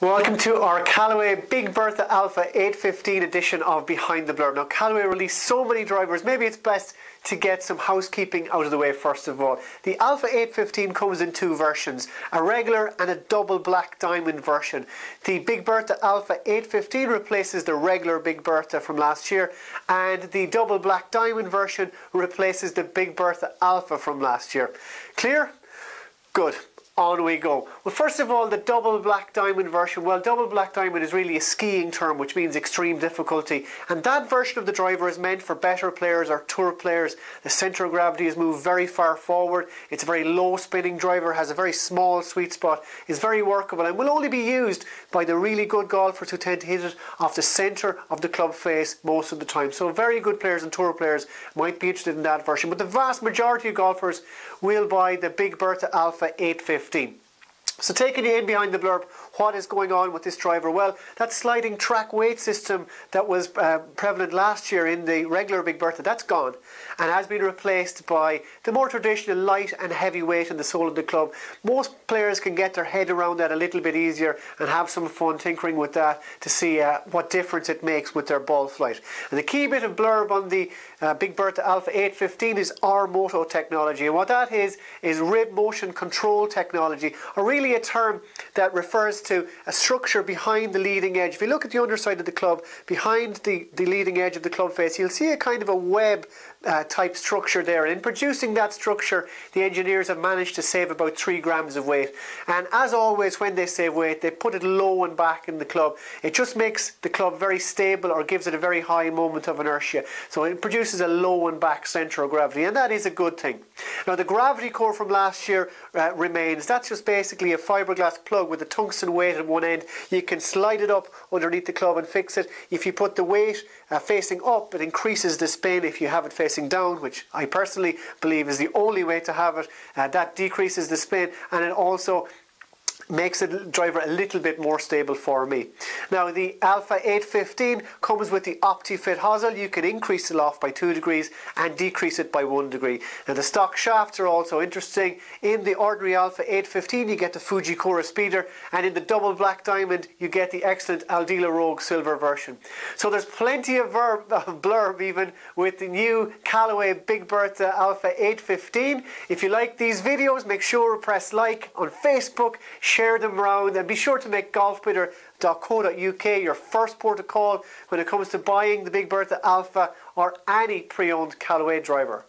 Welcome to our Callaway Big Bertha Alpha 815 edition of Behind the Blurb. Now, Callaway released so many drivers, maybe it's best to get some housekeeping out of the way first of all. The Alpha 815 comes in two versions, a regular and a double black diamond version. The Big Bertha Alpha 815 replaces the regular Big Bertha from last year, and the double black diamond version replaces the Big Bertha Alpha from last year. Clear? Good. On we go. Well, first of all, the double black diamond version. Well, double black diamond is really a skiing term, which means extreme difficulty. And that version of the driver is meant for better players or tour players. The centre of gravity is moved very far forward. It's a very low spinning driver, has a very small sweet spot, is very workable, and will only be used by the really good golfers who tend to hit it off the centre of the club face most of the time. So very good players and tour players might be interested in that version. But the vast majority of golfers will buy the Big Bertha Alpha 815. So taking you in behind the blurb, what is going on with this driver? Well, that sliding track weight system that was prevalent last year in the regular Big Bertha, that's gone and has been replaced by the more traditional light and heavy weight in the sole of the club. Most players can get their head around that a little bit easier and have some fun tinkering with that to see what difference it makes with their ball flight. And the key bit of blurb on the Big Bertha Alpha 815 is R-Moto technology, and what that is rib motion control technology, or really a term that refers to a structure behind the leading edge. If you look at the underside of the club, behind the leading edge of the club face, you'll see a kind of a web type structure there. And in producing that structure, the engineers have managed to save about 3 grams of weight. And as always, when they save weight, they put it low and back in the club. It just makes the club very stable, or gives it a very high moment of inertia. So it produces a low and back centre of gravity, and that is a good thing. Now, the gravity core from last year remains. That's just basically a fiberglass plug with a tungsten weight at one end. You can slide it up underneath the club and fix it. If you put the weight facing up, it increases the spin. If you have it facing down, which I personally believe is the only way to have it, that decreases the spin, and it also makes the driver a little bit more stable for me. Now, the Alpha 815 comes with the OptiFit hosel. You can increase the loft by 2 degrees and decrease it by 1 degree. Now, the stock shafts are also interesting. In the ordinary Alpha 815 you get the Fujikura speeder, and in the double black diamond you get the excellent Aldila Rogue silver version. So there's plenty of blurb even with the new Callaway Big Bertha Alpha 815. If you like these videos, make sure to press like on Facebook, share them around, and be sure to make golfbidder.co.uk your first port of call when it comes to buying the Big Bertha Alpha or any pre-owned Callaway driver.